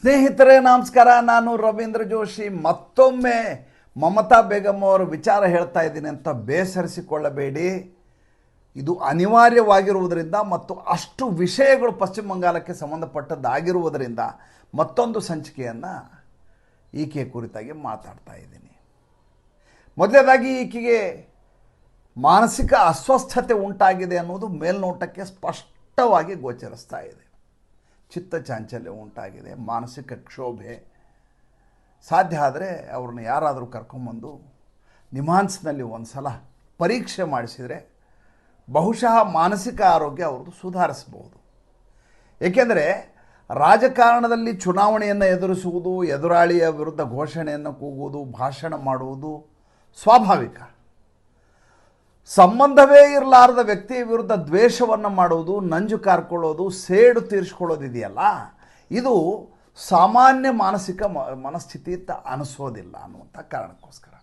ಸ್ನೇಹಿತರೆ ನಮಸ್ಕಾರ. ನಾನು ರವೀಂದ್ರ ಜೋಶಿ. ಮತ್ತೊಮ್ಮೆ ಮಮತಾ ಬೇಗಂ ಅವರ ವಿಚಾರ ಹೇಳ್ತಾ ಇದ್ದೀನಿ ಅಂತ ಬೇಸರಿಸಿಕೊಳ್ಳಬೇಡಿ. ಇದು ಅನಿವಾರ್ಯವಾಗಿರುವುದರಿಂದ ಮತ್ತು ಅಷ್ಟು ವಿಷಯಗಳು ಪಶ್ಚಿಮ ಬಂಗಾಳಕ್ಕೆ ಸಂಬಂಧಪಟ್ಟದ್ದಾಗಿರುವುದರಿಂದ ಮತ್ತೊಂದು ಸಂಚಿಕೆಯನ್ನು ಈಕೆ ಕುರಿತಾಗಿ ಮಾತಾಡ್ತಾ ಇದ್ದೀನಿ. ಮೊದಲನೇದಾಗಿ ಈಕೆಗೆ ಮಾನಸಿಕ ಅಸ್ವಸ್ಥತೆ ಉಂಟಾಗಿದೆ ಅನ್ನೋದು ಮೇಲ್ನೋಟಕ್ಕೆ ಸ್ಪಷ್ಟವಾಗಿ ಗೋಚರಿಸ್ತಾ ಇದೆ. ಚಿತ್ತ ಚಾಂಚಲ್ಯ ಉಂಟಾಗಿದೆ, ಮಾನಸಿಕ ಕ್ಷೋಭೆ. ಸಾಧ್ಯ ಆದರೆ ಅವ್ರನ್ನ ಯಾರಾದರೂ ಕರ್ಕೊಂಬಂದು ನಿಮ್ಹಾನ್ಸ್ನಲ್ಲಿ ಒಂದು ಸಲ ಪರೀಕ್ಷೆ ಮಾಡಿಸಿದರೆ ಬಹುಶಃ ಮಾನಸಿಕ ಆರೋಗ್ಯ ಅವ್ರದ್ದು ಸುಧಾರಿಸ್ಬೋದು. ಏಕೆಂದರೆ ರಾಜಕಾರಣದಲ್ಲಿ ಚುನಾವಣೆಯನ್ನು ಎದುರಿಸುವುದು, ಎದುರಾಳಿಯ ವಿರುದ್ಧ ಘೋಷಣೆಯನ್ನು ಕೂಗುವುದು, ಭಾಷಣ ಮಾಡುವುದು ಸ್ವಾಭಾವಿಕ. ಸಂಬಂಧವೇ ಇರಲಾರದ ವ್ಯಕ್ತಿಯ ವಿರುದ್ಧ ದ್ವೇಷವನ್ನು ಮಾಡುವುದು, ನಂಜು ಕಾರ್ಕೊಳ್ಳೋದು, ಸೇಡು ತೀರಿಸ್ಕೊಳ್ಳೋದಿದೆಯಲ್ಲ, ಇದು ಸಾಮಾನ್ಯ ಮಾನಸಿಕ ಮನಸ್ಥಿತಿ ಅಂತ ಅನಿಸೋದಿಲ್ಲ ಅನ್ನುವಂಥ ಕಾರಣಕ್ಕೋಸ್ಕರ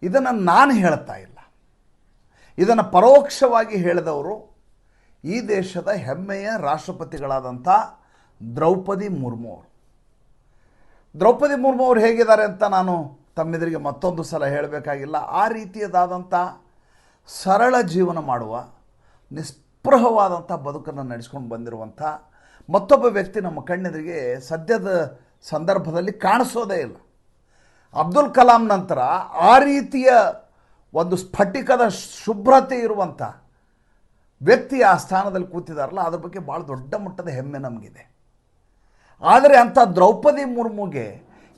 ಇದನ್ನು ನಾನು ಹೇಳ್ತಾ ಇಲ್ಲ. ಇದನ್ನು ಪರೋಕ್ಷವಾಗಿ ಹೇಳಿದವರು ಈ ದೇಶದ ಹೆಮ್ಮೆಯ ರಾಷ್ಟ್ರಪತಿಗಳಾದಂಥ ದ್ರೌಪದಿ ಮುರ್ಮು ಅವರು. ದ್ರೌಪದಿ ಮುರ್ಮು ಅವರು ಹೇಗಿದ್ದಾರೆ ಅಂತ ನಾನು ತಮ್ಮೆದುರಿಗೆ ಮತ್ತೊಂದು ಸಲ ಹೇಳಬೇಕಾಗಿಲ್ಲ. ಆ ರೀತಿಯದಾದಂಥ ಸರಳ ಜೀವನ ಮಾಡುವ, ನಿಸ್ಪೃಹವಾದಂಥ ಬದುಕನ್ನು ನಡೆಸ್ಕೊಂಡು ಬಂದಿರುವಂಥ ಮತ್ತೊಬ್ಬ ವ್ಯಕ್ತಿ ನಮ್ಮ ಕಣ್ಣೆದುರಿಗೆ ಸದ್ಯದ ಸಂದರ್ಭದಲ್ಲಿ ಕಾಣಿಸೋದೇ ಇಲ್ಲ. ಅಬ್ದುಲ್ ಕಲಾಂ ನಂತರ ಆ ರೀತಿಯ ಒಂದು ಸ್ಫಟಿಕದ ಶುಭ್ರತೆ ಇರುವಂಥ ವ್ಯಕ್ತಿ ಆ ಸ್ಥಾನದಲ್ಲಿ ಕೂತಿದಾರಲ್ಲ, ಅದ್ರ ಬಗ್ಗೆ ಭಾಳ ದೊಡ್ಡ ಮಟ್ಟದ ಹೆಮ್ಮೆ ನಮಗಿದೆ. ಆದರೆ ಅಂಥ ದ್ರೌಪದಿ ಮುರ್ಮುಗೆ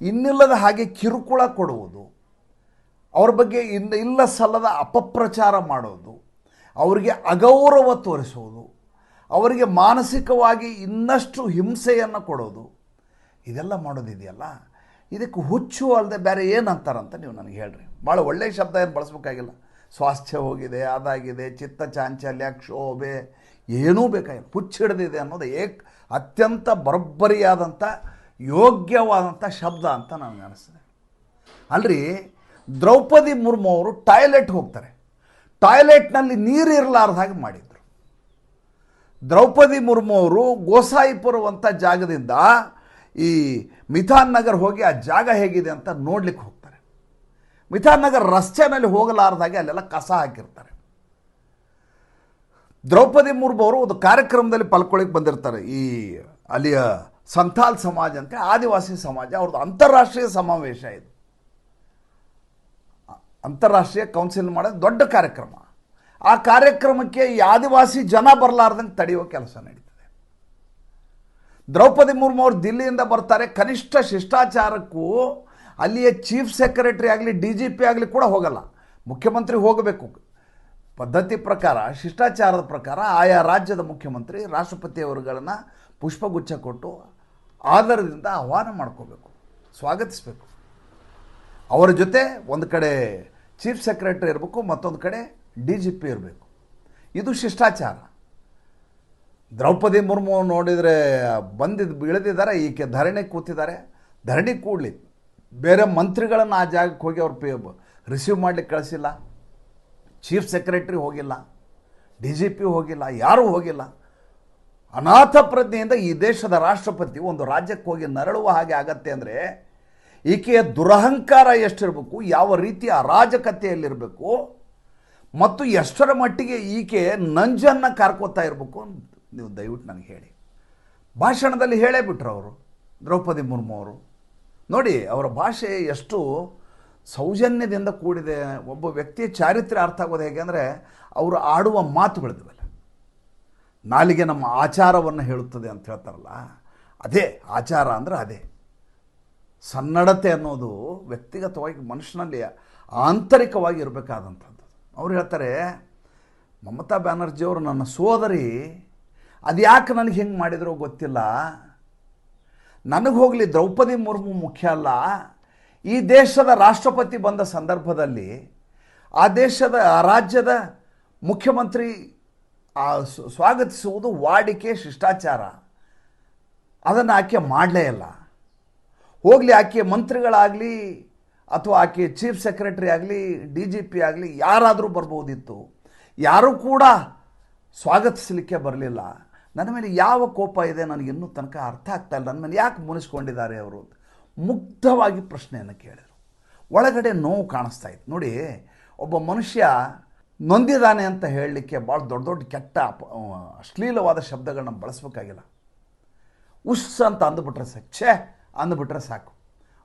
ಇನ್ನಿಲ್ಲದ ಹಾಗೆ ಕಿರುಕುಳ ಕೊಡುವುದು, ಅವ್ರ ಬಗ್ಗೆ ಇಲ್ಲ ಸಲ್ಲದ ಅಪಪ್ರಚಾರ ಮಾಡೋದು, ಅವರಿಗೆ ಅಗೌರವ ತೋರಿಸೋದು, ಅವರಿಗೆ ಮಾನಸಿಕವಾಗಿ ಇನ್ನಷ್ಟು ಹಿಂಸೆಯನ್ನು ಕೊಡೋದು, ಇದೆಲ್ಲ ಮಾಡೋದಿದೆಯಲ್ಲ, ಇದಕ್ಕೆ ಹುಚ್ಚು ಅಲ್ಲದೆ ಬೇರೆ ಏನಂತಾರಂತ ನೀವು ನನಗೆ ಹೇಳ್ರಿ. ಭಾಳ ಒಳ್ಳೆಯ ಶಬ್ದ ಏನು ಬಳಸ್ಬೇಕಾಗಿಲ್ಲ. ಸ್ವಾಸ್ಥ್ಯ ಹೋಗಿದೆ, ಅದಾಗಿದೆ, ಚಿತ್ತ ಚಾಂಚಲ್ಯ, ಕ್ಷೋಭೆ ಏನೂ ಬೇಕಾಗಿಲ್ಲ. ಹುಚ್ಚು ಹಿಡಿದಿದೆ ಅನ್ನೋದು ಅತ್ಯಂತ ಬರೋಬ್ಬರಿಯಾದಂಥ ಯೋಗ್ಯವಾದಂಥ ಶಬ್ದ ಅಂತ ನನಗೆ ಅನಿಸ್ತದೆ. ಅಲ್ರಿ, ದ್ರೌಪದಿ ಮುರ್ಮು ಅವರು ಟಾಯ್ಲೆಟ್ ಹೋಗ್ತಾರೆ, ಟಾಯ್ಲೆಟ್ನಲ್ಲಿ ನೀರು ಇರಲಾರ್ದ ಹಾಗೆ ಮಾಡಿದರು. ದ್ರೌಪದಿ ಮುರ್ಮು ಅವರು ಗೋಸಾಯಿಪುರ ಅಂತ ಜಾಗದಿಂದ ಈ ಮಿಥಾನ್ ನಗರ್ ಹೋಗಿ ಆ ಜಾಗ ಹೇಗಿದೆ ಅಂತ ನೋಡ್ಲಿಕ್ಕೆ ಹೋಗ್ತಾರೆ. ಮಿಥಾನ್ ನಗರ್ ರಸ್ತೆಯಲ್ಲಿ ಹೋಗಲಾರ್ದಾಗೆ ಅಲ್ಲೆಲ್ಲ ಕಸ ಹಾಕಿರ್ತಾರೆ. ದ್ರೌಪದಿ ಮುರ್ಮು ಅವರು ಒಂದು ಕಾರ್ಯಕ್ರಮದಲ್ಲಿ ಪಾಲ್ಗೊಳ್ಳಕ್ಕೆ ಬಂದಿರ್ತಾರೆ. ಈ ಅಲ್ಲಿಯ ಸಂಥಾಲ್ ಸಮಾಜ ಅಂತ ಆದಿವಾಸಿ ಸಮಾಜ, ಅವ್ರದ್ದು ಅಂತಾರಾಷ್ಟ್ರೀಯ ಸಮಾವೇಶ ಇದು. ಅಂತಾರಾಷ್ಟ್ರೀಯ ಕೌನ್ಸಿಲ್ ಮಾಡೋದು ದೊಡ್ಡ ಕಾರ್ಯಕ್ರಮ. ಆ ಕಾರ್ಯಕ್ರಮಕ್ಕೆ ಈ ಆದಿವಾಸಿ ಜನ ಬರಲಾರ್ದಂಗೆ ತಡೆಯುವ ಕೆಲಸ ನಡೀತದೆ. ದ್ರೌಪದಿ ಮುರ್ಮು ಅವರು ದಿಲ್ಲಿಯಿಂದ ಬರ್ತಾರೆ. ಕನಿಷ್ಠ ಶಿಷ್ಟಾಚಾರಕ್ಕೂ ಅಲ್ಲಿಯ ಚೀಫ್ ಸೆಕ್ರೆಟರಿ ಆಗಲಿ, DGP ಆಗಲಿ ಕೂಡ ಹೋಗಲ್ಲ. ಮುಖ್ಯಮಂತ್ರಿ ಹೋಗಬೇಕು. ಪದ್ಧತಿ ಪ್ರಕಾರ, ಶಿಷ್ಟಾಚಾರದ ಪ್ರಕಾರ ಆಯಾ ರಾಜ್ಯದ ಮುಖ್ಯಮಂತ್ರಿ ರಾಷ್ಟ್ರಪತಿಯವರುಗಳನ್ನು ಪುಷ್ಪಗುಚ್ಛ ಕೊಟ್ಟು ಆದರದಿಂದ ಆಹ್ವಾನ ಮಾಡ್ಕೋಬೇಕು, ಸ್ವಾಗತಿಸಬೇಕು. ಅವರ ಜೊತೆ ಒಂದು ಕಡೆ ಚೀಫ್ ಸೆಕ್ರೆಟರಿ ಇರಬೇಕು, ಮತ್ತೊಂದು ಕಡೆ DGP ಇರಬೇಕು. ಇದು ಶಿಷ್ಟಾಚಾರ. ದ್ರೌಪದಿ ಮುರ್ಮು ನೋಡಿದರೆ ಇಳಿದಿದ್ದಾರೆ, ಈಕೆ ಧರಣಿ ಕೂತಿದ್ದಾರೆ. ಧರಣಿ ಕೂಡಲಿ, ಬೇರೆ ಮಂತ್ರಿಗಳನ್ನು ಆ ಜಾಗಕ್ಕೆ ಹೋಗಿ ಅವ್ರು ರಿಸೀವ್ ಮಾಡಲಿಕ್ಕೆ ಕಳಿಸಿಲ್ಲ. ಚೀಫ್ ಸೆಕ್ರೆಟರಿ ಹೋಗಿಲ್ಲ, DGP ಹೋಗಿಲ್ಲ, ಯಾರೂ ಹೋಗಿಲ್ಲ. ಅನಾಥ ಪ್ರಜ್ಞೆಯಿಂದ ಈ ದೇಶದ ರಾಷ್ಟ್ರಪತಿ ಒಂದು ರಾಜ್ಯಕ್ಕೆ ಹೋಗಿ ನರಳುವ ಹಾಗೆ ಆಗತ್ತೆ ಅಂದರೆ ಈಕೆಯ ದುರಹಂಕಾರ ಎಷ್ಟಿರಬೇಕು, ಯಾವ ರೀತಿಯ ಅರಾಜಕತೆಯಲ್ಲಿರಬೇಕು ಮತ್ತು ಎಷ್ಟರ ಮಟ್ಟಿಗೆ ಈಕೆ ನಂಜನ್ನು ಕಾರ್ಕೋತಾ ಇರಬೇಕು ಅಂತ ನೀವು ದಯವಿಟ್ಟು ನನಗೆ ಹೇಳಿ. ಭಾಷಣದಲ್ಲಿ ಹೇಳೇ ಬಿಟ್ರು ಅವರು, ದ್ರೌಪದಿ ಮುರ್ಮು ಅವರು. ನೋಡಿ ಅವರ ಭಾಷೆ ಎಷ್ಟು ಸೌಜನ್ಯದಿಂದ ಕೂಡಿದೆ. ಒಬ್ಬ ವ್ಯಕ್ತಿಯ ಚಾರಿತ್ರ್ಯ ಅರ್ಥ ಆಗೋದು ಹೇಗೆ ಅಂದರೆ ಅವರು ಆಡುವ ಮಾತುಗಳಿದ್ವಲ್ಲ, ನಾಲಿಗೆ ನಮ್ಮ ಆಚಾರವನ್ನು ಹೇಳುತ್ತದೆ ಅಂತ ಹೇಳ್ತಾರಲ್ಲ, ಅದೇ ಆಚಾರ ಅಂದರೆ ಅದೇ. ಸನ್ನಡತೆ ಅನ್ನೋದು ವ್ಯಕ್ತಿಗತವಾಗಿ ಮನುಷ್ಯನಲ್ಲಿ ಆಂತರಿಕವಾಗಿ ಇರಬೇಕಾದಂಥದ್ದು. ಅವ್ರು ಹೇಳ್ತಾರೆ, ಮಮತಾ ಬ್ಯಾನರ್ಜಿಯವರು ನನ್ನ ಸೋದರಿ, ಅದು ಯಾಕೆ ನನಗೆ ಹೆಂಗೆ ಮಾಡಿದ್ರೋ ಗೊತ್ತಿಲ್ಲ, ನನಗೆ ಹೋಗಲಿ ದ್ರೌಪದಿ ಮುರ್ಮು ಮುಖ್ಯ ಅಲ್ಲ. ಈ ದೇಶದ ರಾಷ್ಟ್ರಪತಿ ಬಂದ ಸಂದರ್ಭದಲ್ಲಿ ಆ ದೇಶದ ರಾಜ್ಯದ ಮುಖ್ಯಮಂತ್ರಿ ಸ್ವಾಗತಿಸುವುದು ವಾಡಿಕೆ, ಶಿಷ್ಟಾಚಾರ. ಅದನ್ನು ಆಕೆ ಮಾಡಲೇ ಇಲ್ಲ. ಹೋಗಲಿ, ಆಕೆ ಮಂತ್ರಿಗಳಾಗಲಿ ಅಥವಾ ಆಕೆ ಚೀಫ್ ಸೆಕ್ರೆಟರಿ ಆಗಲಿ, DGP ಆಗಲಿ, ಯಾರಾದರೂ ಬರ್ಬೋದಿತ್ತು. ಯಾರೂ ಕೂಡ ಸ್ವಾಗತಿಸಲಿಕ್ಕೆ ಬರಲಿಲ್ಲ. ನನ್ನ ಮೇಲೆ ಯಾವ ಕೋಪ ಇದೆ ನನಗೆ ಇನ್ನೂ ತನಕ ಅರ್ಥ ಆಗ್ತಾ ಇಲ್ಲ, ನನ್ನ ಮೇಲೆ ಯಾಕೆ ಮುನಿಸ್ಕೊಂಡಿದ್ದಾರೆ ಅವರು ಅಂತ ಮುಗ್ಧವಾಗಿ ಪ್ರಶ್ನೆಯನ್ನು ಕೇಳಿದರು. ಒಳಗಡೆ ನೋವು ಕಾಣಿಸ್ತಾ ಇತ್ತು. ನೋಡಿ, ಒಬ್ಬ ಮನುಷ್ಯ ನೊಂದಿದ್ದಾನೆ ಅಂತ ಹೇಳಲಿಕ್ಕೆ ಭಾಳ ದೊಡ್ಡ ದೊಡ್ಡ ಕೆಟ್ಟ ಅಶ್ಲೀಲವಾದ ಶಬ್ದಗಳನ್ನ ಬಳಸಬೇಕಾಗಿಲ್ಲ. ಉಸ್ ಅಂತ ಅಂದುಬಿಟ್ರೆ ಸಾಕು, ಛೇ ಅಂದುಬಿಟ್ರೆ ಸಾಕು.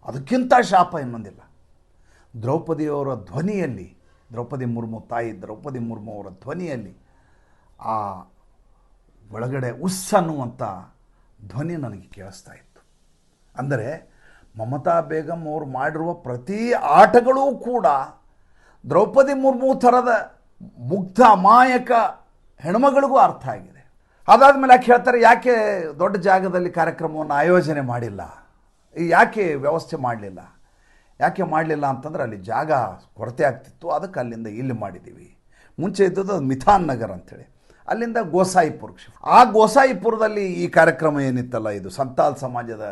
ಅದಕ್ಕಿಂತ ಶಾಪ ಇನ್ನೊಂದಿಲ್ಲ. ದ್ರೌಪದಿಯವರ ಧ್ವನಿಯಲ್ಲಿ, ದ್ರೌಪದಿ ಮುರ್ಮು ತಾಯಿ ದ್ರೌಪದಿ ಮುರ್ಮು ಅವರ ಧ್ವನಿಯಲ್ಲಿ ಆ ಒಳಗಡೆ ಉಸ್ ಅನ್ನುವಂಥ ಧ್ವನಿ ನನಗೆ ಕೇಳಿಸ್ತಾ ಇತ್ತು. ಅಂದರೆ ಮಮತಾ ಬೇಗಂ ಅವರು ಮಾಡಿರುವ ಪ್ರತಿ ಆಟಗಳೂ ಕೂಡ ದ್ರೌಪದಿ ಮುರ್ಮು ಥರದ ಮುಗ್ಧ ಅಮಾಯಕ ಹೆಣ್ಮಗಳಿಗೂ ಅರ್ಥ ಆಗಿದೆ. ಅದಾದಮೇಲೆ ಯಾಕೆ ಹೇಳ್ತಾರೆ, ಯಾಕೆ ದೊಡ್ಡ ಜಾಗದಲ್ಲಿ ಕಾರ್ಯಕ್ರಮವನ್ನು ಆಯೋಜನೆ ಮಾಡಿಲ್ಲ, ಯಾಕೆ ವ್ಯವಸ್ಥೆ ಮಾಡಲಿಲ್ಲ, ಯಾಕೆ ಮಾಡಲಿಲ್ಲ ಅಂತಂದರೆ ಅಲ್ಲಿ ಜಾಗ ಕೊರತೆ ಆಗ್ತಿತ್ತು, ಅದಕ್ಕೆ ಅಲ್ಲಿಂದ ಇಲ್ಲಿ ಮಾಡಿದ್ದೀವಿ. ಮುಂಚೆ ಇದ್ದದ್ದು ಮಿಥಾನ್ ನಗರ್ ಅಂಥೇಳಿ, ಅಲ್ಲಿಂದ ಗೋಸಾಯಿಪುರಕ್ಕೆ ಶಿಫ್ಟ್. ಆ ಗೋಸಾಯಿಪುರದಲ್ಲಿ ಈ ಕಾರ್ಯಕ್ರಮ ಏನಿತ್ತಲ್ಲ, ಇದು ಸಂತಾಲ್ ಸಮಾಜದ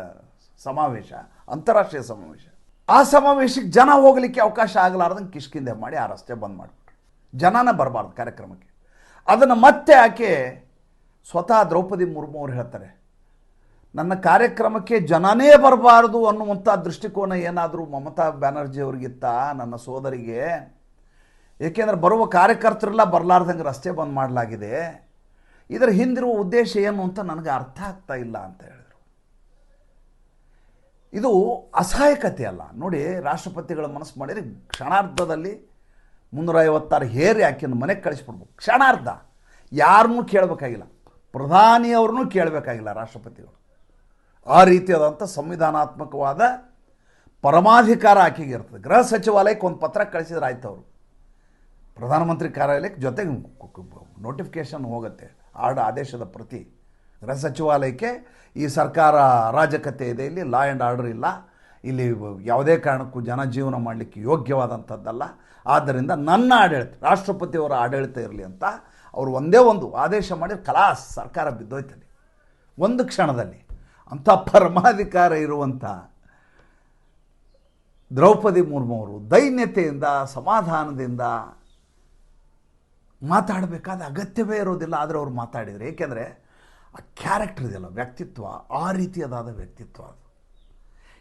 ಸಮಾವೇಶ, ಅಂತಾರಾಷ್ಟ್ರೀಯ ಸಮಾವೇಶ, ಆ ಸಮಾವೇಶಕ್ಕೆ ಜನ ಹೋಗಲಿಕ್ಕೆ ಅವಕಾಶ ಆಗಲಾರ್ದಂಗೆ ಕಿಷ್ಕಿಂದೆ ಮಾಡಿ ಆ ರಸ್ತೆ ಬಂದ್ ಮಾಡಿಬಿಟ್ರು. ಜನನೇ ಬರಬಾರ್ದು ಕಾರ್ಯಕ್ರಮಕ್ಕೆ. ಅದನ್ನು ಮತ್ತೆ ಆಕೆ ಸ್ವತಃ ದ್ರೌಪದಿ ಮುರ್ಮು ಅವರು ಹೇಳ್ತಾರೆ, ನನ್ನ ಕಾರ್ಯಕ್ರಮಕ್ಕೆ ಜನನೇ ಬರಬಾರ್ದು ಅನ್ನುವಂಥ ದೃಷ್ಟಿಕೋನ ಏನಾದರೂ ಮಮತಾ ಬ್ಯಾನರ್ಜಿ ಅವ್ರಿಗಿತ್ತ, ನನ್ನ ಸೋದರಿಗೆ, ಏಕೆಂದರೆ ಬರುವ ಕಾರ್ಯಕರ್ತರೆಲ್ಲ ಬರಲಾರ್ದಂಗೆ ರಸ್ತೆ ಬಂದ್ ಮಾಡಲಾಗಿದೆ, ಇದರ ಹಿಂದಿರುವ ಉದ್ದೇಶ ಏನು ಅಂತ ನನಗೆ ಅರ್ಥ ಆಗ್ತಾ ಇಲ್ಲ ಅಂತ ಹೇಳಿದರು. ಇದು ಅಸಹಾಯಕತೆ ಅಲ್ಲ. ನೋಡಿ, ರಾಷ್ಟ್ರಪತಿಗಳ ಮನಸ್ಸು ಮಾಡಿದರೆ ಕ್ಷಣಾರ್ಧದಲ್ಲಿ 356 ಹೇರಿ ಆಕೆಯನ್ನು ಮನೆಗೆ ಕಳಿಸ್ಬಿಡ್ಬೇಕು. ಕ್ಷಣಾರ್ಧ. ಯಾರನ್ನೂ ಕೇಳಬೇಕಾಗಿಲ್ಲ, ಪ್ರಧಾನಿಯವ್ರನ್ನೂ ಕೇಳಬೇಕಾಗಿಲ್ಲ ರಾಷ್ಟ್ರಪತಿಗಳು. ಆ ರೀತಿಯಾದಂಥ ಸಂವಿಧಾನಾತ್ಮಕವಾದ ಪರಮಾಧಿಕಾರ ಆಕೆಗೆ ಇರ್ತದೆ. ಗೃಹ ಸಚಿವಾಲಯಕ್ಕೆ ಒಂದು ಪತ್ರ ಕಳಿಸಿದ್ರೆ ಆಯ್ತು, ಅವರು ಪ್ರಧಾನಮಂತ್ರಿ ಕಾರ್ಯಾಲಯಕ್ಕೆ ಜೊತೆಗೆ ನೋಟಿಫಿಕೇಷನ್ ಹೋಗುತ್ತೆ, ಆದೇಶದ ಪ್ರತಿ ಗೃಹ ಸಚಿವಾಲಯಕ್ಕೆ. ಈ ಸರ್ಕಾರ ಅರಾಜಕತೆ ಇದೆ, ಇಲ್ಲಿ ಲಾ ಆ್ಯಂಡ್ ಆರ್ಡರ್ ಇಲ್ಲ, ಇಲ್ಲಿ ಯಾವುದೇ ಕಾರಣಕ್ಕೂ ಜನಜೀವನ ಮಾಡಲಿಕ್ಕೆ ಯೋಗ್ಯವಾದಂಥದ್ದಲ್ಲ, ಆದ್ದರಿಂದ ನನ್ನ ಆಡಳಿತ, ರಾಷ್ಟ್ರಪತಿಯವರ ಆಡಳಿತ ಇರಲಿ ಅಂತ ಅವರು ಒಂದೇ ಒಂದು ಆದೇಶ ಮಾಡಿ ಖಲಾಸ್, ಸರ್ಕಾರ ಬಿದ್ದೋಯ್ತಲ್ಲಿ ಒಂದು ಕ್ಷಣದಲ್ಲಿ. ಅಂಥ ಪರಮಾಧಿಕಾರ ಇರುವಂಥ ದ್ರೌಪದಿ ಮುರ್ಮು ಅವರು ದೈನ್ಯತೆಯಿಂದ, ಸಮಾಧಾನದಿಂದ ಮಾತಾಡಬೇಕಾದ ಅಗತ್ಯವೇ ಇರೋದಿಲ್ಲ. ಆದರೆ ಅವರು ಮಾತಾಡಿದರು. ಏಕೆಂದರೆ ಆ ಕ್ಯಾರೆಕ್ಟರ್ ಇದೆಯಲ್ಲ, ವ್ಯಕ್ತಿತ್ವ, ಆ ರೀತಿಯಾದ ವ್ಯಕ್ತಿತ್ವ. ಅದು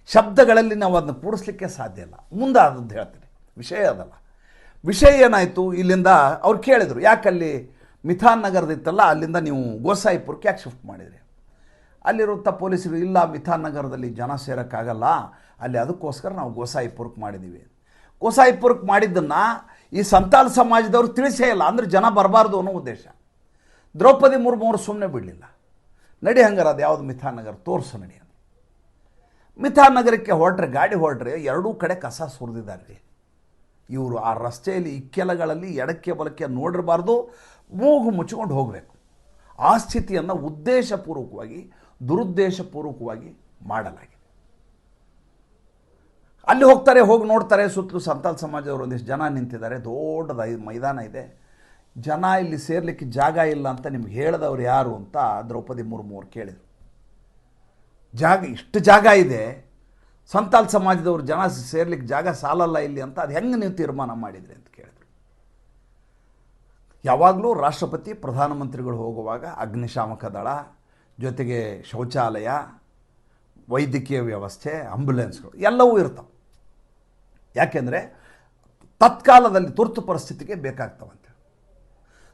ಶಬ್ದಗಳಲ್ಲಿ ನಾವು ಅದನ್ನು ಕೂಡಿಸ್ಲಿಕ್ಕೆ ಸಾಧ್ಯ ಇಲ್ಲ. ಮುಂದೆ ಅದನ್ನು ಹೇಳ್ತೀನಿ, ವಿಷಯ ಅದಲ್ಲ. ವಿಷಯ ಏನಾಯಿತು, ಇಲ್ಲಿಂದ ಅವ್ರು ಕೇಳಿದರು, ಯಾಕಲ್ಲಿ ಮಿಥಾನ್ ನಗರದಿತ್ತಲ್ಲ, ಅಲ್ಲಿಂದ ನೀವು ಗೋಸಾಯಿಪುರಕ್ಕೆ ಯಾಕೆ ಶಿಫ್ಟ್ ಮಾಡಿದ್ರಿ? ಅಲ್ಲಿರುವಂಥ ಪೊಲೀಸರು, ಇಲ್ಲ ಮಿಥಾನ್ ನಗರದಲ್ಲಿ ಜನ ಸೇರೋಕ್ಕಾಗಲ್ಲ, ಅಲ್ಲಿ ಅದಕ್ಕೋಸ್ಕರ ನಾವು ಗೋಸಾಯಿಪುರಕ್ಕೆ ಮಾಡಿದ್ದೀವಿ. ಗೋಸಾಯಿಪುರಕ್ಕೆ ಮಾಡಿದ್ದನ್ನು ಈ ಸಂತಾಲ್ ಸಮಾಜದವರು ತಿಳಿಸೇ ಇಲ್ಲ, ಅಂದರೆ ಜನ ಬರಬಾರ್ದು ಅನ್ನೋ ಉದ್ದೇಶ. ದ್ರೌಪದಿ ಮುರ್ಮು ಅವರು ಸುಮ್ಮನೆ ಬಿಡಲಿಲ್ಲ. ನಡಿ ಹಂಗಾರೆ ಅದು ಯಾವುದು ಮಿಥಾನ್ ನಗರ ತೋರಿಸು ನಡಿ ಅಂತ. ಮಿಥಾನ್ ನಗರಕ್ಕೆ ಹೊರಟ್ರೆ, ಗಾಡಿ ಹೊರಟ್ರೆ ಎರಡೂ ಕಡೆ ಕಸ ಸುರಿದಿದ್ದಾರೆ ರೀ ಇವರು. ಆ ರಸ್ತೆಯಲ್ಲಿ ಇಕ್ಕೆಲಗಳಲ್ಲಿ ಎಡಕ್ಕೆ ಬಲಕ್ಕೆ ನೋಡಿರಬಾರ್ದು, ಮೂಗು ಮುಚ್ಚಿಕೊಂಡು ಹೋಗಬೇಕು. ಆ ಸ್ಥಿತಿಯನ್ನು ಉದ್ದೇಶಪೂರ್ವಕವಾಗಿ, ದುರುದ್ದೇಶಪೂರ್ವಕವಾಗಿ ಮಾಡಲಾಗಿದೆ. ಅಲ್ಲಿ ಹೋಗ್ತಾರೆ, ಹೋಗಿ ನೋಡ್ತಾರೆ, ಸುತ್ತಲೂ ಸಂತಾಲ್ ಸಮಾಜದವರು ಒಂದಿಷ್ಟು ಜನ ನಿಂತಿದ್ದಾರೆ, ದೊಡ್ಡದ ಮೈದಾನ ಇದೆ, ಜನ ಇಲ್ಲಿ ಸೇರ್ಲಿಕ್ಕೆ ಜಾಗ ಇಲ್ಲ ಅಂತ ನಿಮ್ಗೆ ಹೇಳಿದವ್ರು ಯಾರು ಅಂತ ದ್ರೌಪದಿ ಮುರ್ಮು ಅವ್ರು ಕೇಳಿದರು. ಇಷ್ಟು ಜಾಗ ಇದೆ, ಸಂತಾಲ್ ಸಮಾಜದವ್ರು ಜನ ಸೇರ್ಲಿಕ್ಕೆ ಜಾಗ ಸಾಲಲ್ಲ ಇಲ್ಲಿ ಅಂತ, ಅದು ಹೆಂಗೆ ನೀವು ತೀರ್ಮಾನ ಮಾಡಿದ್ರಿ ಅಂತ ಕೇಳಿದ್ರು. ಯಾವಾಗಲೂ ರಾಷ್ಟ್ರಪತಿ, ಪ್ರಧಾನಮಂತ್ರಿಗಳು ಹೋಗುವಾಗ ಅಗ್ನಿಶಾಮಕ ದಳ, ಜೊತೆಗೆ ಶೌಚಾಲಯ, ವೈದ್ಯಕೀಯ ವ್ಯವಸ್ಥೆ, ಆಂಬ್ಯುಲೆನ್ಸ್ಗಳು ಎಲ್ಲವೂ ಇರ್ತವೆ. ಯಾಕೆಂದರೆ ತತ್ಕಾಲದಲ್ಲಿ ತುರ್ತು ಪರಿಸ್ಥಿತಿಗೆ ಬೇಕಾಗ್ತವಂತೆ.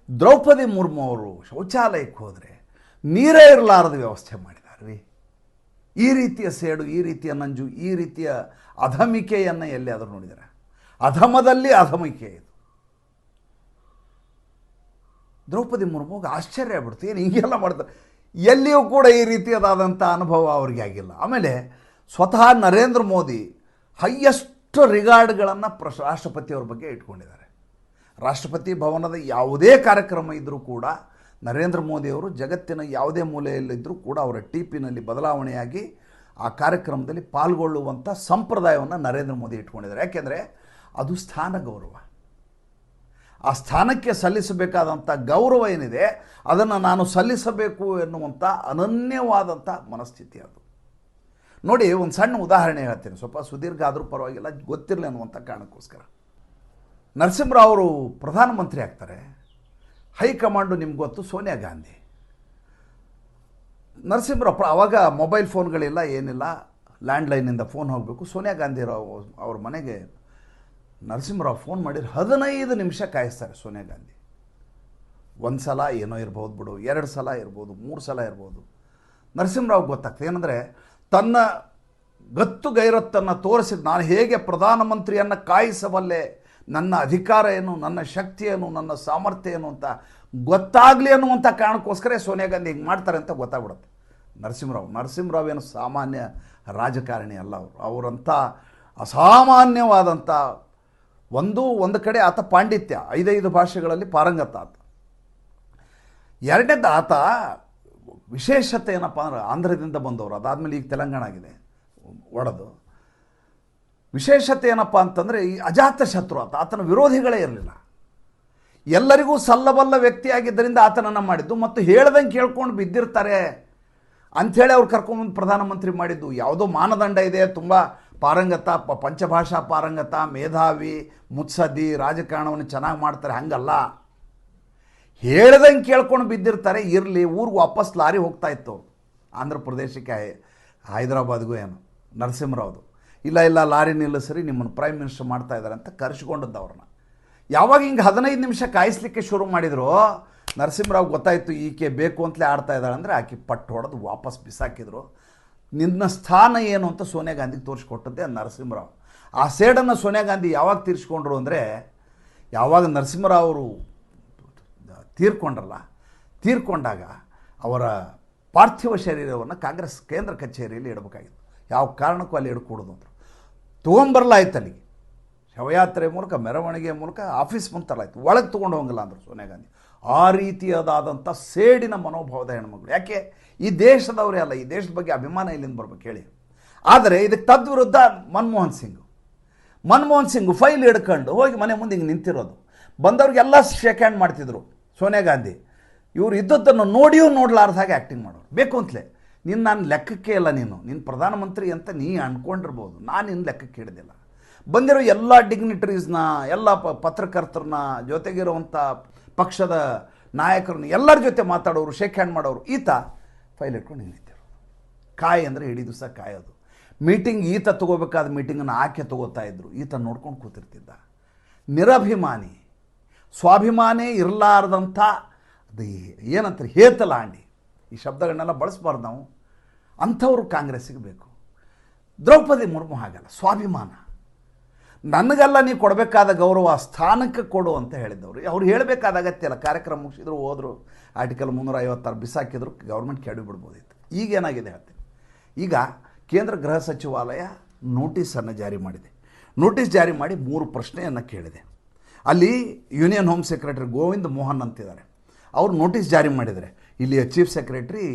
ದ್ರೌಪದಿ ಮುರ್ಮು ಅವರು ಶೌಚಾಲಯಕ್ಕೆ ಹೋದರೆ ನೀರೇ ಇರಲಾರದ ವ್ಯವಸ್ಥೆ ಮಾಡಿದ್ದಾರೆ ರೀ. ಈ ರೀತಿಯ ಸೇಡು, ಈ ರೀತಿಯ ನಂಜು, ಈ ರೀತಿಯ ಅಧಮಿಕೆಯನ್ನು ಎಲ್ಲಿ ಆದರೂ ನೋಡಿದ್ದಾರೆ? ಅಧಮದಲ್ಲಿ ಅಧಮಿಕೆ ಇದು. ದ್ರೌಪದಿ ಮುರ್ಮುಗೆ ಆಶ್ಚರ್ಯ ಆಗ್ಬಿಡ್ತು, ಏನು ಹಿಂಗೆಲ್ಲ ಮಾಡ್ತಾರೆ. ಎಲ್ಲಿಯೂ ಕೂಡ ಈ ರೀತಿಯಾದಂಥ ಅನುಭವ ಅವ್ರಿಗೆ ಆಗಿಲ್ಲ. ಆಮೇಲೆ ಸ್ವತಃ ನರೇಂದ್ರ ಮೋದಿ ಹೈಯೆಸ್ಟ್ ರಿಗಾರ್ಡ್ಗಳನ್ನು ರಾಷ್ಟ್ರಪತಿಯವ್ರ ಬಗ್ಗೆ ಇಟ್ಕೊಂಡಿದ್ದಾರೆ. ರಾಷ್ಟ್ರಪತಿ ಭವನದ ಯಾವುದೇ ಕಾರ್ಯಕ್ರಮ ಇದ್ದರೂ ಕೂಡ ನರೇಂದ್ರ ಮೋದಿಯವರು ಜಗತ್ತಿನ ಯಾವುದೇ ಮೂಲೆಯಲ್ಲಿದ್ದರೂ ಕೂಡ ಅವರ ಟಿಪಿನಲ್ಲಿ ಬದಲಾವಣೆಯಾಗಿ ಆ ಕಾರ್ಯಕ್ರಮದಲ್ಲಿ ಪಾಲ್ಗೊಳ್ಳುವಂಥ ಸಂಪ್ರದಾಯವನ್ನು ನರೇಂದ್ರ ಮೋದಿ ಇಟ್ಕೊಂಡಿದ್ದಾರೆ. ಯಾಕೆಂದರೆ ಅದು ಸ್ಥಾನ ಗೌರವ. ಆ ಸ್ಥಾನಕ್ಕೆ ಸಲ್ಲಿಸಬೇಕಾದಂಥ ಗೌರವ ಏನಿದೆ ಅದನ್ನು ನಾನು ಸಲ್ಲಿಸಬೇಕು ಎನ್ನುವಂಥ ಅನನ್ಯವಾದಂಥ ಮನಸ್ಥಿತಿ ಅದು. ನೋಡಿ, ಒಂದು ಸಣ್ಣ ಉದಾಹರಣೆ ಹೇಳ್ತೇನೆ, ಸ್ವಲ್ಪ ಸುದೀರ್ಘ ಆದರೂ ಪರವಾಗಿಲ್ಲ, ಗೊತ್ತಿರಲಿ ಅನ್ನುವಂಥ ಕಾರಣಕ್ಕೋಸ್ಕರ. ನರಸಿಂಹರಾವ್ ಅವರು ಪ್ರಧಾನಮಂತ್ರಿ ಆಗ್ತಾರೆ. ಹೈಕಮಾಂಡು ನಿಮ್ಗೆ ಗೊತ್ತು, ಸೋನಿಯಾ ಗಾಂಧಿ. ನರಸಿಂಹರಾವ್ ಆವಾಗ ಮೊಬೈಲ್ ಫೋನ್ಗಳಿಲ್ಲ, ಏನಿಲ್ಲ, ಲ್ಯಾಂಡ್ಲೈನಿಂದ ಫೋನ್ ಹೋಗಬೇಕು. ಸೋನಿಯಾ ಗಾಂಧಿರಾವ್ ಅವ್ರ ಮನೆಗೆ ನರಸಿಂಹರಾವ್ ಫೋನ್ ಮಾಡಿದ್ರೆ 15 ನಿಮಿಷ ಕಾಯಿಸ್ತಾರೆ ಸೋನಿಯಾ ಗಾಂಧಿ. ಒಂದು ಸಲ ಏನೋ ಇರ್ಬೋದು ಬಿಡು, 2 ಸಲ ಇರ್ಬೋದು, 3 ಸಲ ಇರ್ಬೋದು. ನರಸಿಂಹರಾವ್ ಗೊತ್ತಾಗ್ತದೆ ಏನಂದರೆ, ತನ್ನ ಗತ್ತು ಗೈರತ್ತನ್ನು ತೋರಿಸಿದ, ನಾನು ಹೇಗೆ ಪ್ರಧಾನಮಂತ್ರಿಯನ್ನು ಕಾಯಿಸಬಲ್ಲೆ, ನನ್ನ ಅಧಿಕಾರ ಏನು, ನನ್ನ ಶಕ್ತಿ ಏನು, ನನ್ನ ಸಾಮರ್ಥ್ಯ ಏನು ಅಂತ ಗೊತ್ತಾಗಲಿ ಅನ್ನುವಂಥ ಕಾರಣಕ್ಕೋಸ್ಕರ ಸೋನಿಯಾ ಗಾಂಧಿ ಹಿಂಗೆ ಮಾಡ್ತಾರೆ ಅಂತ ಗೊತ್ತಾಗ್ಬಿಡುತ್ತೆ. ನರಸಿಂಹರಾವ್ ಏನು ಸಾಮಾನ್ಯ ರಾಜಕಾರಣಿ ಅಲ್ಲ. ಅವರಂಥ ಅಸಾಮಾನ್ಯವಾದಂಥ ಒಂದು ಕಡೆ ಆತ ಪಾಂಡಿತ್ಯ, 5 ಭಾಷೆಗಳಲ್ಲಿ ಪಾರಂಗತ ಆತ. ಎರಡನೇದು, ಆತ ವಿಶೇಷತೆ ಏನಪ್ಪ ಅಂದ್ರೆ ಆಂಧ್ರದಿಂದ ಬಂದವರು, ಅದಾದಮೇಲೆ ಈಗ ತೆಲಂಗಾಣ ಆಗಿದೆ ಒಡೆದು. ವಿಶೇಷತೆ ಏನಪ್ಪ ಅಂತಂದರೆ ಈ ಅಜಾತ ಶತ್ರು ಆತನ ವಿರೋಧಿಗಳೇ ಇರಲಿಲ್ಲ. ಎಲ್ಲರಿಗೂ ಸಲ್ಲಬಲ್ಲ ವ್ಯಕ್ತಿಯಾಗಿದ್ದರಿಂದ ಆತನನ್ನು ಮಾಡಿದ್ದು, ಮತ್ತು ಹೇಳ್ದಂಗೆ ಕೇಳ್ಕೊಂಡು ಬಿದ್ದಿರ್ತಾರೆ ಅಂಥೇಳಿ ಅವ್ರು ಕರ್ಕೊಂಡ್ಬಂದು ಪ್ರಧಾನಮಂತ್ರಿ ಮಾಡಿದ್ದು. ಯಾವುದೋ ಮಾನದಂಡ ಇದೆ, ತುಂಬ ಪಾರಂಗತ, ಪಂಚಭಾಷಾ ಪಾರಂಗತ, ಮೇಧಾವಿ, ಮುತ್ಸದ್ದಿ, ರಾಜಕಾರಣವನ್ನು ಚೆನ್ನಾಗಿ ಮಾಡ್ತಾರೆ, ಹಂಗಲ್ಲ. ಹೇಳ್ದಂಗೆ ಕೇಳ್ಕೊಂಡು ಬಿದ್ದಿರ್ತಾರೆ. ಇರಲಿ, ಊರಿಗೆ ವಾಪಸ್ ಲಾರಿ ಹೋಗ್ತಾ ಇತ್ತು ಆಂಧ್ರ ಪ್ರದೇಶಕ್ಕೆ, ಹೈದರಾಬಾದ್ಗೂ ಏನು, ನರಸಿಂಹರಾವ್ದು. ಇಲ್ಲ ಲಾರಿ ನಿಲ್ಲಿಸ್ರಿ, ನಿಮ್ಮನ್ನು ಪ್ರೈಮ್ ಮಿನಿಸ್ಟರ್ ಮಾಡ್ತಾ ಇದ್ದಾರೆ ಅಂತ ಕರೆಸ್ಕೊಂಡದ್ದು ಅವ್ರನ್ನ. ಯಾವಾಗ ಹಿಂಗೆ 15 ನಿಮಿಷ ಕಾಯಿಸ್ಲಿಕ್ಕೆ ಶುರು ಮಾಡಿದ್ರು, ನರಸಿಂಹರಾವ್ ಗೊತ್ತಾಯಿತು ಈಕೆ ಬೇಕು ಅಂತಲೇ ಆಡ್ತಾ ಇದ್ದಾಳೆ ಅಂದರೆ, ಆಕೆ ಪಟ್ಟು ಹೊಡೆದು ವಾಪಸ್ ಬಿಸಾಕಿದ್ರು. ನಿನ್ನ ಸ್ಥಾನ ಏನು ಅಂತ ಸೋನಿಯಾ ಗಾಂಧಿಗೆ ತೋರಿಸ್ಕೊಟ್ಟದ್ದೇ ನರಸಿಂಹರಾವ್. ಆ ಸೇಡನ್ನು ಸೋನಿಯಾ ಗಾಂಧಿ ಯಾವಾಗ ತೀರಿಸ್ಕೊಂಡ್ರು ಅಂದರೆ, ಯಾವಾಗ ನರಸಿಂಹರಾವ್ ಅವರು ತೀರ್ಕೊಂಡಾಗ ಅವರ ಪಾರ್ಥಿವ ಶರೀರವನ್ನು ಕಾಂಗ್ರೆಸ್ ಕೇಂದ್ರ ಕಚೇರಿಯಲ್ಲಿ ಇಡಬೇಕಾಗಿತ್ತು. ಯಾವ ಕಾರಣಕ್ಕೂ ಅಲ್ಲಿ ಇಡ್ಕೊಡೋದು ಅಂದರು. ತೊಗೊಂಬರಲಾಯ್ತು ಅಲ್ಲಿಗೆ, ಶವಯಾತ್ರೆ ಮೂಲಕ, ಮೆರವಣಿಗೆ ಮೂಲಕ ಆಫೀಸ್ ಮುಂದೆ ತರಲಾಯ್ತು, ಒಳಗೆ ತೊಗೊಂಡು ಹೋಗಲ್ಲ ಅಂದರು ಸೋನಿಯಾ ಗಾಂಧಿ. ಆ ರೀತಿಯಾದಂಥ ಸೇಡಿನ ಮನೋಭಾವದ ಹೆಣ್ಮಗಳು. ಯಾಕೆ, ಈ ದೇಶದವರೇ ಅಲ್ಲ, ಈ ದೇಶದ ಬಗ್ಗೆ ಅಭಿಮಾನ ಇಲ್ಲಿಂದ ಬರ್ಬೇಕು ಹೇಳಿ. ಆದರೆ ಇದಕ್ಕೆ ತದ್ವಿರುದ್ಧ ಮನಮೋಹನ್ ಸಿಂಗ್ ಫೈಲ್ ಹಿಡ್ಕೊಂಡು ಹೋಗಿ ಮನೆ ಮುಂದೆ ಹಿಂಗೆ ನಿಂತಿರೋದು. ಬಂದವ್ರಿಗೆಲ್ಲ ಶೇಕ್ ಹ್ಯಾಂಡ್ ಮಾಡ್ತಿದ್ರು ಸೋನಿಯಾ ಗಾಂಧಿ. ಇವರು ಇದ್ದದ್ದನ್ನು ನೋಡಿಯೂ ನೋಡಲಾರ್ದ ಹಾಗೆ ಆ್ಯಕ್ಟಿಂಗ್ ಮಾಡೋರು, ಬೇಕು ಅಂತಲೇ. ನಾನು ಲೆಕ್ಕಕ್ಕೆ ಇಲ್ಲ, ನೀನು ಪ್ರಧಾನಮಂತ್ರಿ ಅಂತ ನೀ ಅಂದ್ಕೊಂಡಿರ್ಬೋದು, ನಾನು ನಿನ್ನ ಲೆಕ್ಕಕ್ಕೆ ಹಿಡಿದಿಲ್ಲ. ಬಂದಿರೋ ಎಲ್ಲ ಡಿಗ್ನಿಟರೀಸ್ನ, ಎಲ್ಲ ಪತ್ರಕರ್ತರನ್ನ, ಜೊತೆಗಿರುವಂಥ ಪಕ್ಷದ ನಾಯಕರನ್ನ ಎಲ್ಲರ ಜೊತೆ ಮಾತಾಡೋರು, ಶೇಕ್ ಹ್ಯಾಂಡ್ ಮಾಡೋರು. ಈತ ಫೈಲ್ ಇಟ್ಕೊಂಡು ನಿಂತಿರು. ಕಾಯಿ ಅಂದರೆ ಇಡೀ ದಿವಸ ಕಾಯೋದು. ಮೀಟಿಂಗ್ ಈತ ತೊಗೋಬೇಕಾದ ಮೀಟಿಂಗನ್ನು ಆಕೆ ತೊಗೋತಾ ಇದ್ರು, ಈತ ನೋಡ್ಕೊಂಡು ಕೂತಿರ್ತಿದ್ದ. ನಿರಭಿಮಾನಿ, ಸ್ವಾಭಿಮಾನೇ ಇರಲಾರ್ದಂಥ, ಅದು ಏನಂತಾರೆ, ಹೇತಲಾಂಡಿ, ಈ ಶಬ್ದಗಳನ್ನೆಲ್ಲ ಬಳಸಬಾರ್ದು ನಾವು. ಅಂಥವ್ರು ಕಾಂಗ್ರೆಸ್ಸಿಗೆ ಬೇಕು. ದ್ರೌಪದಿ ಮುರ್ಮು ಹಾಗಲ್ಲ, ಸ್ವಾಭಿಮಾನ. ನನಗೆಲ್ಲ ನೀವು ಕೊಡಬೇಕಾದ ಗೌರವ ಸ್ಥಾನಕ್ಕೆ ಕೊಡು ಅಂತ ಹೇಳಿದ್ದವರು. ಅವ್ರು ಹೇಳಬೇಕಾದ ಅಗತ್ಯ ಇಲ್ಲ. ಕಾರ್ಯಕ್ರಮ ಮುಗಿಸಿದ್ರು, ಹೋದರು, ಆರ್ಟಿಕಲ್ 356 ಬಿಸಾಕಿದ್ರು, ಗೌರ್ಮೆಂಟ್ ಕೆಡವಿ ಬಿಡ್ಬೋದಿತ್ತು. ಈಗೇನಾಗಿದೆ ಹೇಳ್ತೀನಿ. ಈಗ ಕೇಂದ್ರ ಗೃಹ ಸಚಿವಾಲಯ ನೋಟಿಸನ್ನು ಜಾರಿ ಮಾಡಿದೆ. ನೋಟಿಸ್ ಜಾರಿ ಮಾಡಿ 3 ಪ್ರಶ್ನೆಯನ್ನು ಕೇಳಿದೆ. ಅಲ್ಲಿ union home secretary Govind Mohan ಅಂತಿದ್ದಾರೆ, ಅವರು ನೋಟಿಸ್ ಜಾರಿ ಮಾಡಿದ್ದಾರೆ. ಇಲ್ಲಿಯ ಚೀಫ್ ಸೆಕ್ರೆಟರಿ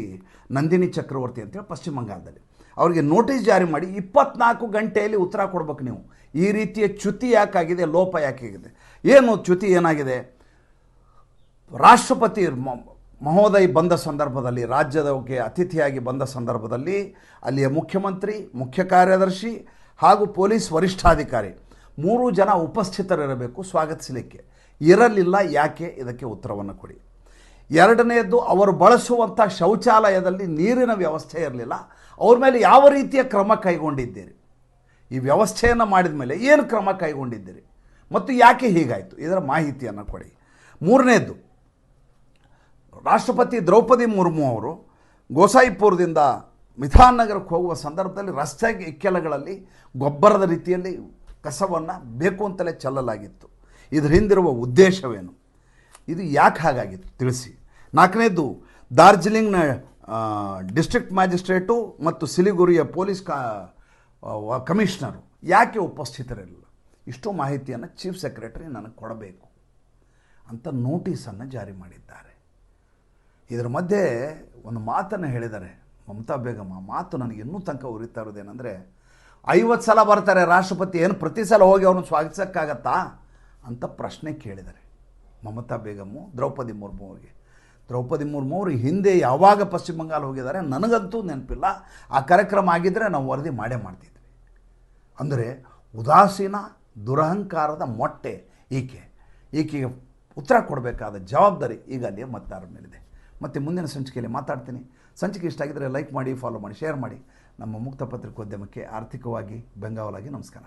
ನಂದಿನಿ ಚಕ್ರವರ್ತಿ ಅಂತೇಳಿ ಪಶ್ಚಿಮ ಬಂಗಾಳದಲ್ಲಿ. ಅವರಿಗೆ ನೋಟಿಸ್ ಜಾರಿ ಮಾಡಿ 24 ಗಂಟೆಯಲ್ಲಿ ಉತ್ತರ ಕೊಡ್ಬೇಕು ನೀವು. ಈ ರೀತಿಯ ಚ್ಯುತಿ ಯಾಕಾಗಿದೆ, ಲೋಪ ಯಾಕಾಗಿದೆ, ಏನು ಚ್ಯುತಿ ಏನಾಗಿದೆ. ರಾಷ್ಟ್ರಪತಿ ಮಹೋದಯ್ ಬಂದ ಸಂದರ್ಭದಲ್ಲಿ, ರಾಜ್ಯದಕ್ಕೆ ಅತಿಥಿಯಾಗಿ ಬಂದ ಸಂದರ್ಭದಲ್ಲಿ ಅಲ್ಲಿಯ ಮುಖ್ಯಮಂತ್ರಿ, ಮುಖ್ಯ ಕಾರ್ಯದರ್ಶಿ ಹಾಗೂ ಪೊಲೀಸ್ ವರಿಷ್ಠಾಧಿಕಾರಿ 3 ಜನ ಉಪಸ್ಥಿತರಿರಬೇಕು ಸ್ವಾಗತಿಸಲಿಕ್ಕೆ. ಇರಲಿಲ್ಲ, ಯಾಕೆ, ಇದಕ್ಕೆ ಉತ್ತರವನ್ನು ಕೊಡಿ. ಎರಡನೆಯದ್ದು, ಅವರು ಬಳಸುವಂಥ ಶೌಚಾಲಯದಲ್ಲಿ ನೀರಿನ ವ್ಯವಸ್ಥೆ ಇರಲಿಲ್ಲ, ಅವ್ರ ಮೇಲೆ ಯಾವ ರೀತಿಯ ಕ್ರಮ ಕೈಗೊಂಡಿದ್ದೀರಿ, ಈ ವ್ಯವಸ್ಥೆಯನ್ನು ಮಾಡಿದ ಮೇಲೆ ಏನು ಕ್ರಮ ಕೈಗೊಂಡಿದ್ದೀರಿ ಮತ್ತು ಯಾಕೆ ಹೀಗಾಯಿತು, ಇದರ ಮಾಹಿತಿಯನ್ನು ಕೊಡಿ. ಮೂರನೇದ್ದು, ರಾಷ್ಟ್ರಪತಿ ದ್ರೌಪದಿ ಮುರ್ಮು ಅವರು ಗೋಸಾಯಿಪುರದಿಂದ ಮಿಥಾನ್ ನಗರಕ್ಕೆ ಹೋಗುವ ಸಂದರ್ಭದಲ್ಲಿ ರಸ್ತೆಗೆ ಇಕ್ಕೆಲಗಳಲ್ಲಿ ಗೊಬ್ಬರದ ರೀತಿಯಲ್ಲಿ ಕಸವನ್ನು ಬೇಕು ಅಂತಲೇ ಚೆಲ್ಲಲಾಗಿತ್ತು. ಇದರ ಹಿಂದಿರುವ ಉದ್ದೇಶವೇನು, ಇದು ಯಾಕೆ ಹಾಗಾಗಿತ್ತು ತಿಳಿಸಿ. ನಾಲ್ಕನೇದು, ಡಾರ್ಜಿಲಿಂಗ್ನ ಡಿಸ್ಟ್ರಿಕ್ಟ್ ಮ್ಯಾಜಿಸ್ಟ್ರೇಟು ಮತ್ತು ಸಿಲಿಗುರಿಯ ಪೊಲೀಸ್ ಕಮಿಷನರು ಯಾಕೆ ಉಪಸ್ಥಿತರಿರಲಿಲ್ಲ, ಇಷ್ಟು ಮಾಹಿತಿಯನ್ನು ಚೀಫ್ ಸೆಕ್ರೆಟರಿ ನನಗೆ ಕೊಡಬೇಕು ಅಂತ ನೋಟಿಸನ್ನು ಜಾರಿ ಮಾಡಿದ್ದಾರೆ. ಇದರ ಮಧ್ಯೆ ಒಂದು ಮಾತನ್ನು ಹೇಳಿದ್ದಾರೆ ಮಮತಾ ಬೇಗಂ. ಆ ಮಾತು ನನಗೆ ಇನ್ನೂ ತನಕ ಉರಿತಾ ಇರೋದೇನೆಂದರೆ, 50 ಸಲ ಬರ್ತಾರೆ ರಾಷ್ಟ್ರಪತಿ, ಏನು ಪ್ರತಿ ಸಲ ಹೋಗಿ ಅವ್ರನ್ನ ಸ್ವಾಗತಿಸೋಕ್ಕಾಗತ್ತಾ ಅಂತ ಪ್ರಶ್ನೆ ಕೇಳಿದ್ದಾರೆ ಮಮತಾ ಬೇಗಮ್ಮು ದ್ರೌಪದಿ ಮುರ್ಮು ಅವರಿಗೆ. ದ್ರೌಪದಿ ಮುರ್ಮು ಅವರು ಹಿಂದೆ ಯಾವಾಗ ಪಶ್ಚಿಮ ಬಂಗಾಳ ಹೋಗಿದ್ದಾರೆ ನನಗಂತೂ ನೆನಪಿಲ್ಲ. ಆ ಕಾರ್ಯಕ್ರಮ ಆಗಿದ್ದರೆ ನಾವು ವರದಿ ಮಾಡೇ ಮಾಡ್ತಿದ್ವಿ. ಅಂದರೆ ಉದಾಸೀನ ದುರಹಂಕಾರದ ಮೊಟ್ಟೆ ಈಕೆಗೆ ಉತ್ತರ ಕೊಡಬೇಕಾದ ಜವಾಬ್ದಾರಿ ಈಗ ಅಲ್ಲಿಯ ಮತದಾರರ ಮೇಲಿದೆ. ಮತ್ತು ಮುಂದಿನ ಸಂಚಿಕೆಯಲ್ಲಿ ಮಾತಾಡ್ತೀನಿ. ಸಂಚಿಕೆ ಇಷ್ಟ ಆಗಿದ್ದರೆ ಲೈಕ್ ಮಾಡಿ, ಫಾಲೋ ಮಾಡಿ, ಶೇರ್ ಮಾಡಿ. ನಮ್ಮ ಮುಕ್ತ ಪತ್ರಿಕೋದ್ಯಮಕ್ಕೆ ಆರ್ಥಿಕವಾಗಿ ಬೆಂಗಾವಲಾಗಿ ನಮಸ್ಕಾರ.